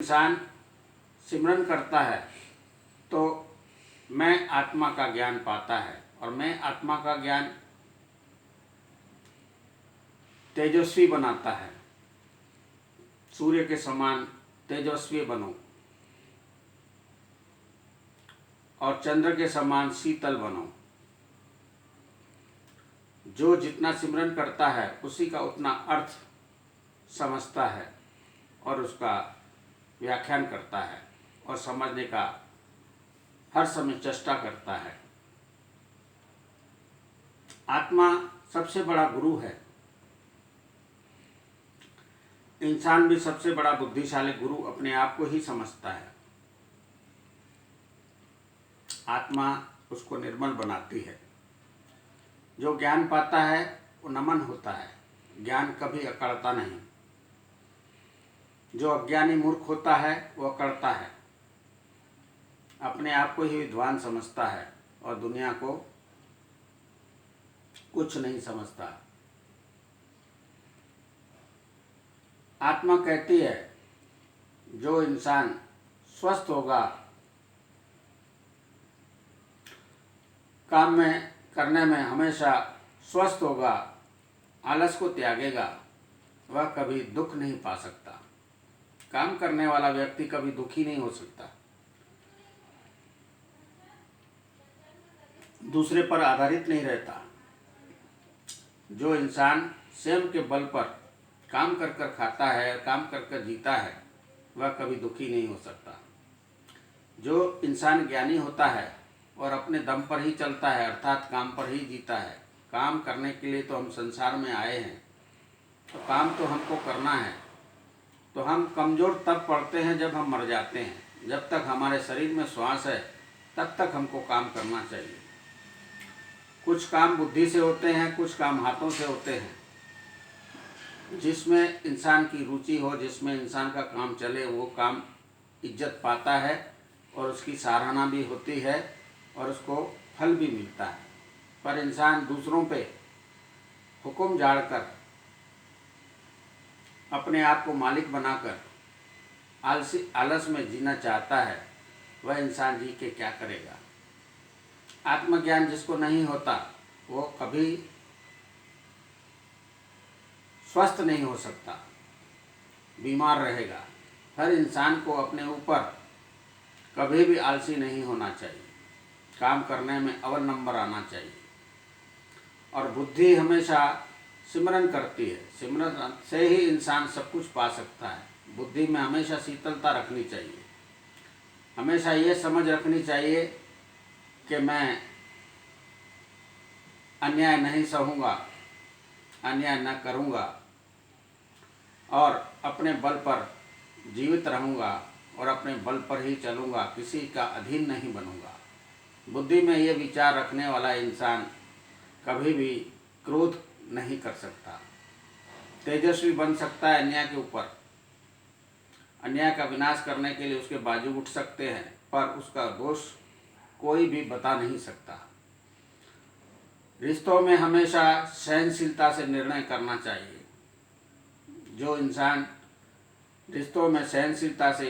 इंसान सिमरन करता है तो मैं आत्मा का ज्ञान पाता है, और मैं आत्मा का ज्ञान तेजस्वी बनाता है। सूर्य के समान तेजस्वी बनो और चंद्र के समान शीतल बनो। जो जितना सिमरन करता है उसी का उतना अर्थ समझता है और उसका व्याख्यान करता है और समझने का हर समय चेष्टा करता है। आत्मा सबसे बड़ा गुरु है। इंसान भी सबसे बड़ा बुद्धिशाली गुरु अपने आप को ही समझता है। आत्मा उसको निर्मल बनाती है। जो ज्ञान पाता है वो नमन होता है। ज्ञान कभी अकड़ता नहीं। जो अज्ञानी मूर्ख होता है वो अकड़ता है, अपने आप को ही विद्वान समझता है और दुनिया को कुछ नहीं समझता। आत्मा कहती है जो इंसान स्वस्थ होगा, काम में करने में हमेशा स्वस्थ होगा, आलस को त्यागेगा, वह कभी दुख नहीं पा सकता। काम करने वाला व्यक्ति कभी दुखी नहीं हो सकता। दूसरे पर आधारित नहीं रहता। जो इंसान स्वयं के बल पर काम कर कर खाता है, काम कर कर जीता है, वह कभी दुखी नहीं हो सकता। जो इंसान ज्ञानी होता है और अपने दम पर ही चलता है, अर्थात काम पर ही जीता है। काम करने के लिए तो हम संसार में आए हैं, तो काम तो हमको करना है। तो हम कमज़ोर तब पड़ते हैं जब हम मर जाते हैं। जब तक हमारे शरीर में श्वास है तब तक हमको काम करना चाहिए। कुछ काम बुद्धि से होते हैं, कुछ काम हाथों से होते हैं। जिसमें इंसान की रुचि हो, जिसमें इंसान का काम चले, वो काम इज्जत पाता है और उसकी सराहना भी होती है और उसको फल भी मिलता है। पर इंसान दूसरों पे हुक्म झाड़कर, अपने आप को मालिक बनाकर आलस में जीना चाहता है, वह इंसान जी के क्या करेगा। आत्मज्ञान जिसको नहीं होता वो कभी स्वस्थ नहीं हो सकता, बीमार रहेगा। हर इंसान को अपने ऊपर कभी भी आलसी नहीं होना चाहिए। काम करने में अव्वल नंबर आना चाहिए। और बुद्धि हमेशा सिमरन करती है। सिमरन से ही इंसान सब कुछ पा सकता है। बुद्धि में हमेशा शीतलता रखनी चाहिए। हमेशा ये समझ रखनी चाहिए कि मैं अन्याय नहीं सहूँगा, अन्याय न करूँगा और अपने बल पर जीवित रहूँगा और अपने बल पर ही चलूँगा, किसी का अधीन नहीं बनूँगा। बुद्धि में ये विचार रखने वाला इंसान कभी भी क्रोध नहीं कर सकता। तेजस्वी बन सकता है अन्याय के ऊपर। अन्याय का विनाश करने के लिए उसके बाजू उठ सकते हैं, पर उसका दोष कोई भी बता नहीं सकता। रिश्तों में हमेशा सहनशीलता से निर्णय करना चाहिए। जो इंसान रिश्तों में सहनशीलता से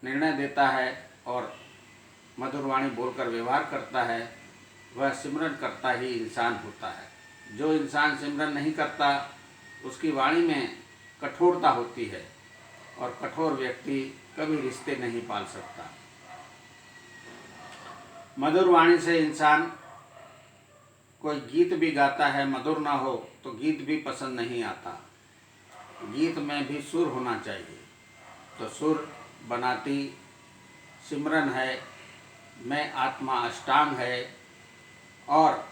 निर्णय देता है और मधुर वाणी बोलकर व्यवहार करता है, वह सिमरन करता ही इंसान होता है। जो इंसान सिमरन नहीं करता, उसकी वाणी में कठोरता होती है और कठोर व्यक्ति कभी रिश्ते नहीं पाल सकता। मधुर वाणी से इंसान कोई गीत भी गाता है, मधुर ना हो तो गीत भी पसंद नहीं आता। गीत में भी सुर होना चाहिए। तो सुर बनाती सिमरन है, मैं आत्मा अष्टांग है। और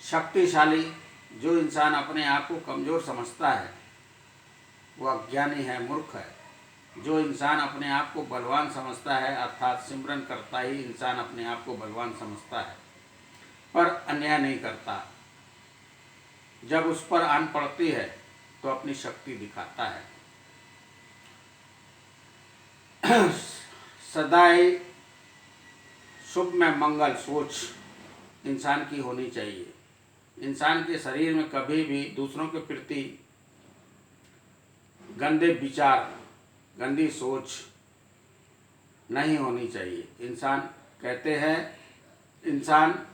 शक्तिशाली जो इंसान अपने आप को कमज़ोर समझता है वह अज्ञानी है, मूर्ख है। जो इंसान अपने आप को बलवान समझता है, अर्थात सिमरन करता ही इंसान अपने आप को बलवान समझता है पर अन्याय नहीं करता। जब उस पर आन पड़ती है तो अपनी शक्ति दिखाता है। सदाई शुभ में मंगल सोच इंसान की होनी चाहिए। इंसान के शरीर में कभी भी दूसरों के प्रति गंदे विचार गंदी सोच नहीं होनी चाहिए। इंसान कहते हैं इंसान